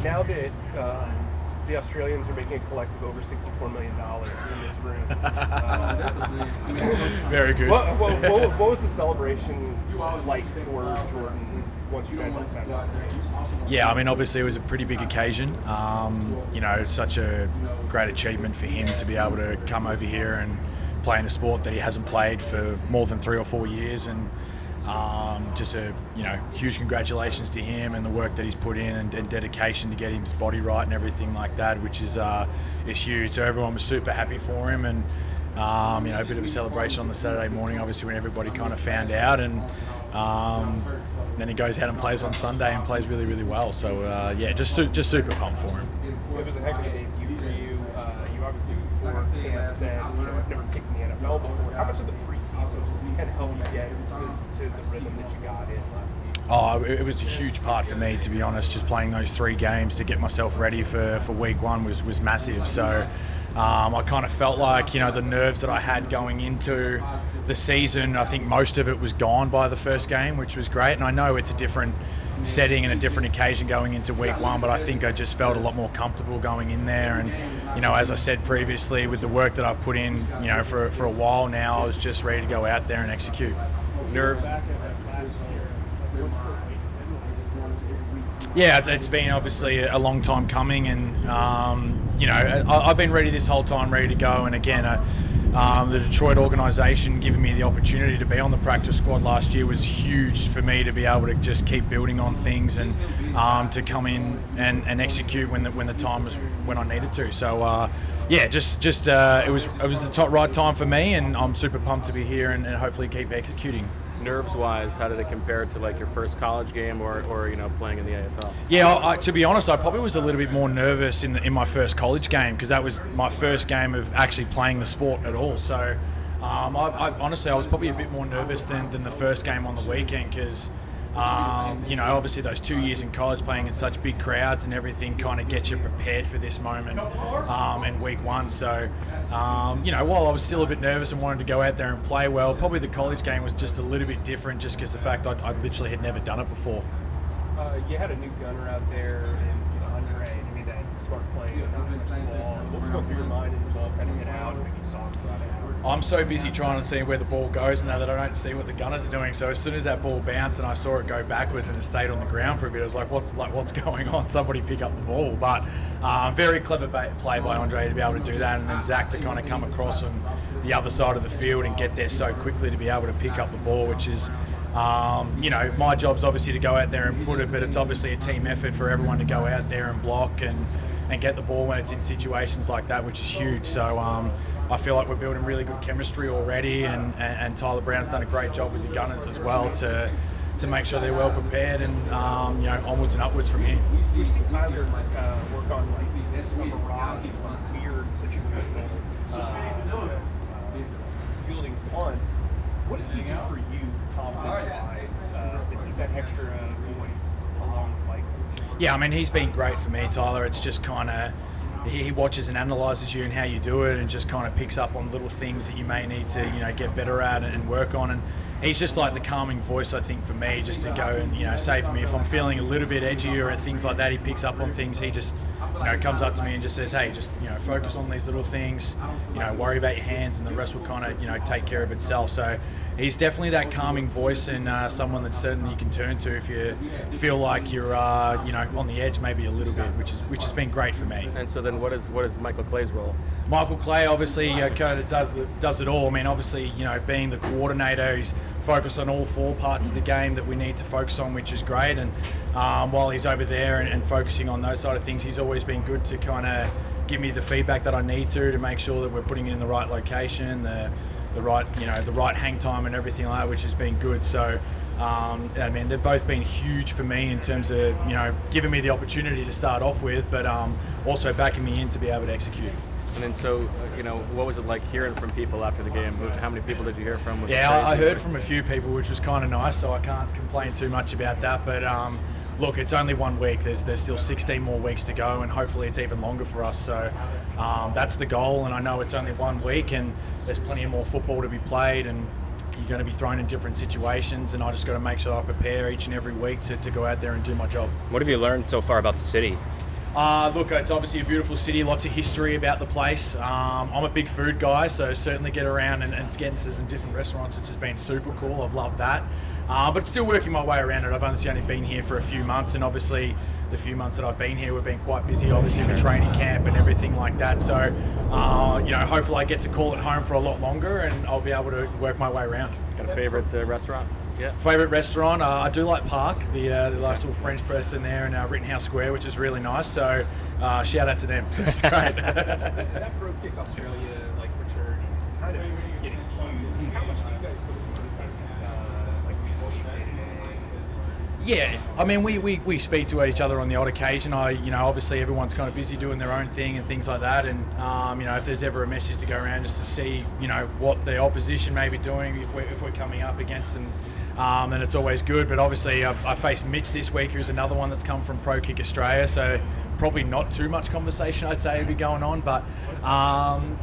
Now that the Australians are making a collective over $64 million in this room. Very good. What was the celebration like for Jordan once you guys all found out? Yeah, I mean, obviously it was a pretty big occasion. It's such a great achievement for him to be able to come over here and play in a sport that he hasn't played for more than 3 or 4 years, and just a huge congratulations to him and the work that he's put in and dedication to get his body right and everything like that, which is huge. So everyone was super happy for him, and a bit of a celebration on the Saturday morning, obviously, when everybody kind of found out, and then he goes out and plays on Sunday and plays really, really well. So just super pumped for him. It was a heck of a debut for you. You obviously before camp said, I've never kicked in the NFL before. How much of the preseason kind of helped you get to the rhythm that you got in last week? It was a huge part for me, to be honest. Just playing those 3 games to get myself ready for week 1 was massive. So I kind of felt like, the nerves that I had going into the season, I think most of it was gone by the first game, which was great. And I know it's a different setting and a different occasion going into week 1, but I think I just felt a lot more comfortable going in there. And, as I said previously, with the work that I've put in, for a while now, I was just ready to go out there and execute. Nerve? Yeah, it's been obviously a long time coming, and I've been ready this whole time, ready to go. And again, the Detroit organisation giving me the opportunity to be on the practice squad last year was huge for me to be able to just keep building on things and to come in and execute when the time was when I needed to. So it was the right time for me, and I'm super pumped to be here and hopefully keep executing. Nerves-wise, how did it compare to like your first college game or playing in the AFL? Yeah, to be honest, I probably was a little bit more nervous in my first college game, because that was my first game of actually playing the sport at all. So honestly, I was probably a bit more nervous than the first game on the weekend, because obviously those 2 years in college playing in such big crowds and everything kind of gets you prepared for this moment in week 1. So, while I was still a bit nervous and wanted to go out there and play well, probably the college game was just a little bit different, just because the fact I literally had never done it before. You had a new gunner out there in Andre, and you made that smart play and not miss the ball. What was going through your mind as the ball kind of hit out and you saw it run out? I'm so busy trying to see where the ball goes now that I don't see what the gunners are doing. So as soon as that ball bounced and I saw it go backwards and it stayed on the ground for a bit, I was like, what's going on? Somebody pick up the ball. But very clever play by Andre to be able to do that, and then Zach to kind of come across from the other side of the field and get there so quickly to be able to pick up the ball, which is my job's obviously to go out there and put it, but it's obviously a team effort for everyone to go out there and block and get the ball when it's in situations like that, which is huge. So I feel like we're building really good chemistry already, and Tyler Brown's done a great job with the gunners as well to make sure they're well prepared and onwards and upwards from here. We've seen Tyler work on a variety of weird situational fielding punts. What does he do for you, confidence-wise, that he's that extra voice along the play? Yeah, I mean, he's been great for me, Tyler. It's just kind of, he watches and analyses you and how you do it, and just kind of picks up on little things that you may need to, get better at and work on. And he's just like the calming voice, I think, for me, just to go and, say for me, if I'm feeling a little bit edgier and things like that, he picks up on things. He just, comes up to me and just says, hey, just, focus on these little things, worry about your hands, and the rest will kind of, take care of itself. So he's definitely that calming voice, and someone that certainly you can turn to if you feel like you're, on the edge maybe a little bit, which has been great for me. And so then what is Michael Clay's role? Michael Clay obviously kind of does it all. I mean, obviously, being the coordinator, he's focused on all 4 parts of the game that we need to focus on, which is great. And while he's over there and focusing on those side of things, he's always been good to kind of give me the feedback that I need to make sure that we're putting it in the right location, the right hang time and everything like that, which has been good. So I mean, they've both been huge for me in terms of giving me the opportunity to start off with, but also backing me in to be able to execute. And then so, what was it like hearing from people after the game? How many people did you hear from? Yeah, I heard from a few people, which was kind of nice, so I can't complain too much about that. But look, it's only 1 week. There's still 16 more weeks to go, and hopefully it's even longer for us. So that's the goal, and I know it's only 1 week, and there's plenty of more football to be played, and you're going to be thrown in different situations, and I just got to make sure I prepare each and every week to go out there and do my job. What have you learned so far about the city? Look, it's obviously a beautiful city, lots of history about the place. I'm a big food guy, so certainly get around and get into some different restaurants, which has been super cool. I've loved that. But still working my way around it. I've only been here for a few months, and obviously the few months that I've been here, we've been quite busy, obviously with training camp and everything like that. So, hopefully I get to call it home for a lot longer, and I'll be able to work my way around. Got a favorite restaurant? Yeah. Favourite restaurant? I do like Park, the last little French press in there in Rittenhouse Square, which is really nice. So shout out to them. So it's great. That Pro Kick Australia fraternity is kind of getting huge. How much do you guys sort of Yeah, I mean, we speak to each other on the odd occasion. Obviously everyone's kind of busy doing their own thing and things like that. And if there's ever a message to go around just to see, what the opposition may be doing if we're coming up against them, then it's always good. But obviously I faced Mitch this week, who's another one that's come from Pro Kick Australia. So probably not too much conversation, I'd say, would be going on. But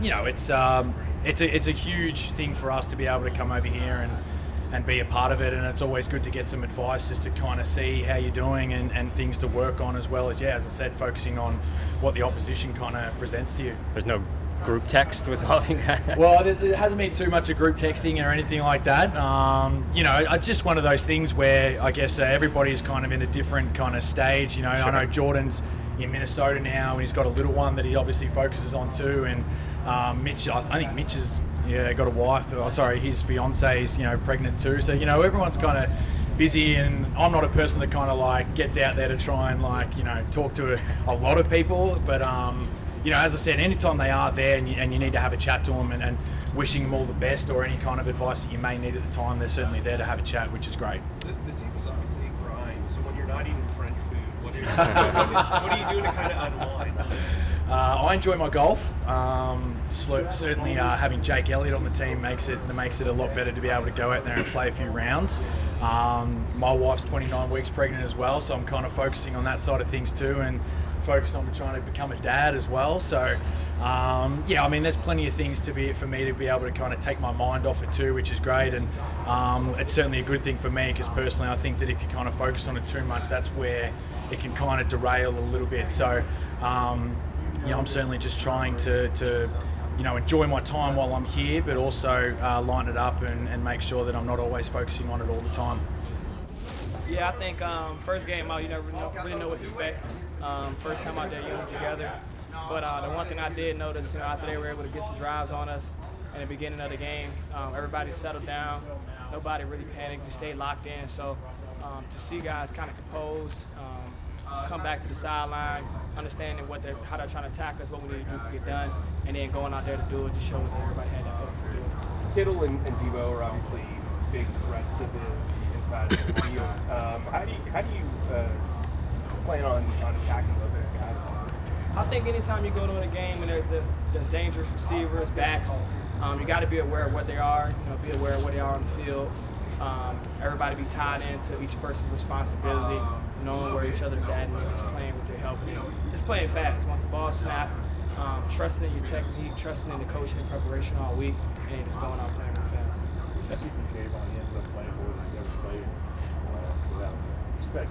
it's a huge thing for us to be able to come over here and be a part of it, and it's always good to get some advice just to kind of see how you're doing and things to work on, as well as, as I said, focusing on what the opposition kind of presents to you. There's no group text with all you guys? Well, there hasn't been too much of group texting or anything like that. It's just one of those things where I guess everybody's kind of in a different kind of stage. Sure. I know Jordan's in Minnesota now, and he's got a little one that he obviously focuses on too, and Mitch, I think Mitch is got a wife. His fiance is pregnant too. So everyone's kind of busy, and I'm not a person that kind of gets out there to try and talk to a lot of people. But as I said, anytime they are there and you need to have a chat to them and wishing them all the best, or any kind of advice that you may need at the time, they're certainly there to have a chat, which is great. The season's obviously a grind. So when you're not eating French food, what are you doing to kind of unwind? I enjoy my golf. Certainly having Jake Elliott on the team makes it a lot better to be able to go out there and play a few rounds. My wife's 29 weeks pregnant as well, so I'm kind of focusing on that side of things too, and focused on trying to become a dad as well. So there's plenty of things for me to be able to kind of take my mind off it too, which is great. And it's certainly a good thing for me, because personally I think that if you kind of focus on it too much, that's where it can kind of derail a little bit. So I'm certainly just trying to enjoy my time while I'm here, but also line it up and make sure that I'm not always focusing on it all the time. Yeah, I think first game out, you never really know what to expect. First time out there, together. But the one thing I did notice, after they were able to get some drives on us in the beginning of the game, everybody settled down. Nobody really panicked. We stayed locked in. So to see guys kind of composed, come back to the sideline, understanding how they're trying to attack us, what we need to do to get done, and then going out there to do it, just showing that everybody had that focus to do it. Kittle and Debo are obviously big threats to the inside of the field. How do you plan on attacking both those guys? I think anytime you go to a game and there's dangerous receivers, backs, you got to be aware of what they are. Be aware of where they are on the field. Everybody be tied into each person's responsibility, knowing where each other's at, and just playing with their help. Just playing fast. Once the ball snapped, trusting in your technique, trusting in the coaching and preparation all week, and just going out playing real fast. Jesse from Javon, he ended up playing more than he's ever played without respect.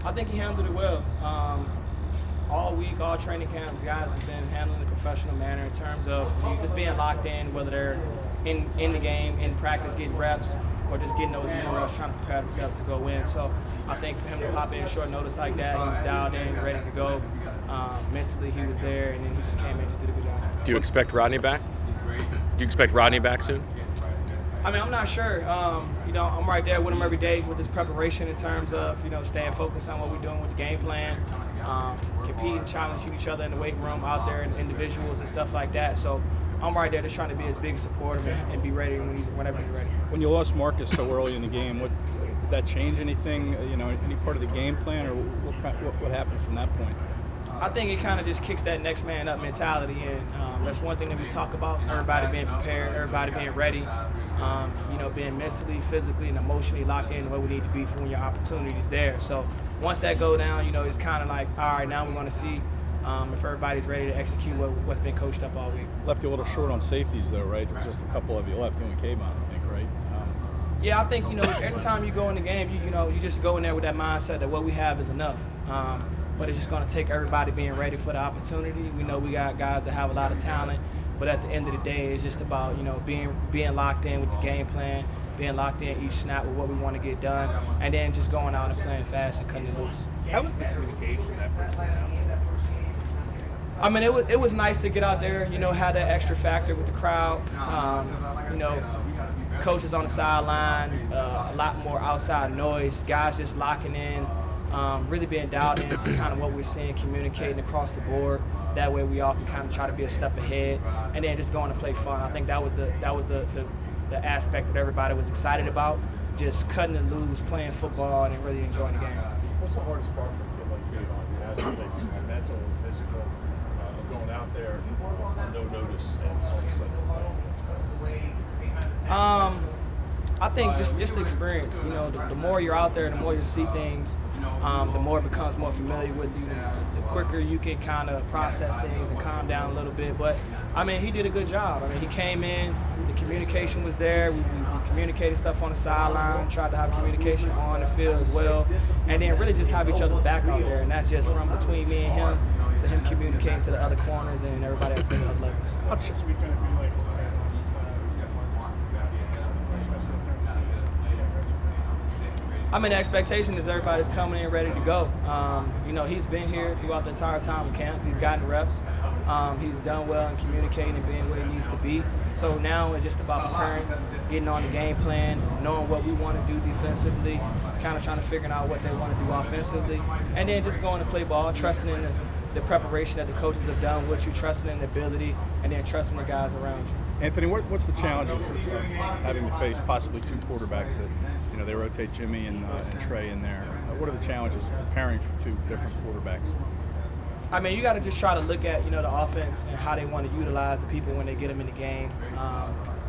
I think he handled it well. All week, all training camp, guys have been handling it in a professional manner in terms of just being locked in, whether they're in the game, in practice, getting reps, or just getting those minerals, trying to prepare themselves to go in. So I think for him to pop in short notice like that, he was dialed in, ready to go. Mentally, he was there, and then he just came in and just did a good job. Do you expect Rodney back? Do you expect Rodney back soon? I mean, I'm not sure. I'm right there with him every day with his preparation in terms of, staying focused on what we're doing with the game plan, competing, challenging each other in the weight room, out there in individuals and stuff like that. So I'm right there just trying to be his biggest supporter and be ready whenever he's ready. When you lost Marcus so early in the game, did that change anything, any part of the game plan, or what happened from that point? I think it kind of just kicks that next man up mentality, and that's one thing that we talk about, everybody being prepared, everybody being ready, being mentally, physically, and emotionally locked in where we need to be for when your opportunity is there. So once that go down, it's kind of like, all right, now we're going to see if everybody's ready to execute what's been coached up all week. Left you a little short on safeties, though, right? There was just a couple of you left, doing Kayvon, I think, right? Yeah, I think, anytime you go in the game, you just go in there with that mindset that what we have is enough. but it's just going to take everybody being ready for the opportunity. We know we got guys that have a lot of talent, but at the end of the day, it's just about, you know, being locked in with the game plan, being locked in each snap with what we want to get done, and then just going out and playing fast and cutting it loose. How was the communication that first round? I mean, it was nice to get out there, you know, have that extra factor with the crowd. You know, coaches on the sideline, a lot more outside noise, guys just locking in, really being dialed into kind of what we're seeing, communicating across the board. That way we all can kind of try to be a step ahead, and then just going to play fun. I think that was the aspect that everybody was excited about, just cutting it loose, playing football, and really enjoying the game. What's the hardest part for a kid like you on the aspects of mental and physical, going out there on no notice and all of a sudden I think just the experience. You know, the more you're out there, the more you see things, the more it becomes more familiar with you. The quicker you can kind of process things and calm down a little bit. But I mean, he did a good job. I mean, he came in, the communication was there. We communicated stuff on the sideline, tried to have communication on the field as well, and then really just have each other's back out there. And that's just from between me and him to him communicating to the other corners and everybody else at the other levels. what's this week going to be like? I mean, the expectation is everybody's coming in ready to go. You know, he's been here throughout the entire time of camp. He's gotten reps. He's done well in communicating and being where he needs to be. So now it's just about preparing, getting on the game plan, knowing what we want to do defensively, kind of trying to figure out what they want to do offensively, and then just going to play ball, trusting in the preparation that the coaches have done with you, trusting in the ability, and then trusting the guys around you. Anthony, what's the challenges of having to face possibly two quarterbacks that, you know, they rotate Jimmy and Trey in there? What are the challenges of preparing for two different quarterbacks? I mean, you got to just try to look at, you know, the offense and how they want to utilize the people when they get them in the game.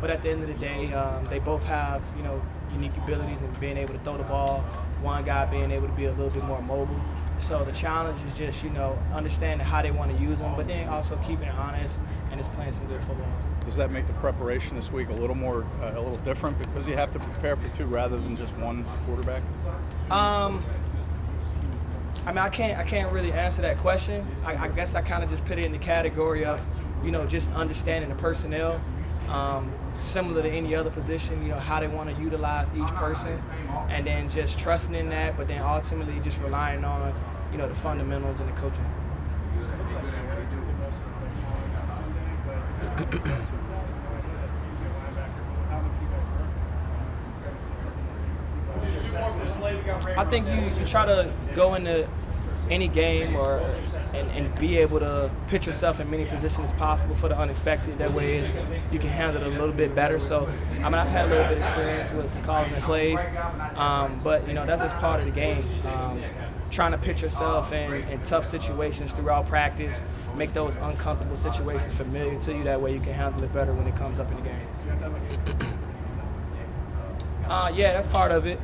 But at the end of the day, they both have, you know, unique abilities in being able to throw the ball. One guy being able to be a little bit more mobile. So the challenge is just, you know, understanding how they want to use them, but then also keeping it honest and just playing some good football. Does that make the preparation this week a little different because you have to prepare for two rather than just one quarterback? I mean, I can't really answer that question. I guess I kind of just put it in the category of, you know, just understanding the personnel, similar to any other position, you know, how they want to utilize each person, and then just trusting in that, but then ultimately just relying on, you know, the fundamentals and the coaching. I think you try to go into any game and be able to put yourself in many positions as possible for the unexpected. That way you can handle it a little bit better. So, I mean, I've had a little bit of experience with calling the plays, but, you know, that's just part of the game. Trying to put yourself in tough situations throughout practice, make those uncomfortable situations familiar to you. That way you can handle it better when it comes up in the game. Yeah, that's part of it.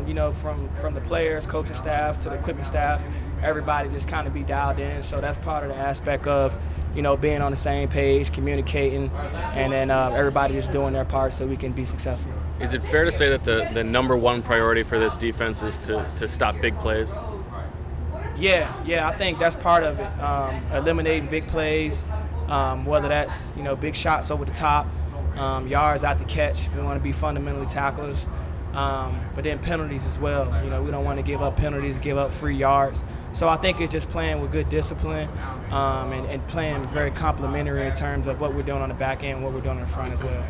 You know, from the players, coaching staff to the equipment staff, everybody just kind of be dialed in. So that's part of the aspect of, you know, being on the same page, communicating, and then everybody just doing their part so we can be successful. Is it fair to say that the number one priority for this defense is to stop big plays? Yeah, I think that's part of it. Eliminating big plays, whether that's, you know, big shots over the top, yards out the catch. We want to be fundamentally tacklers, but then penalties as well. You know, we don't want to give up penalties, give up free yards. So I think it's just playing with good discipline and playing very complementary in terms of what we're doing on the back end and what we're doing in the front as well.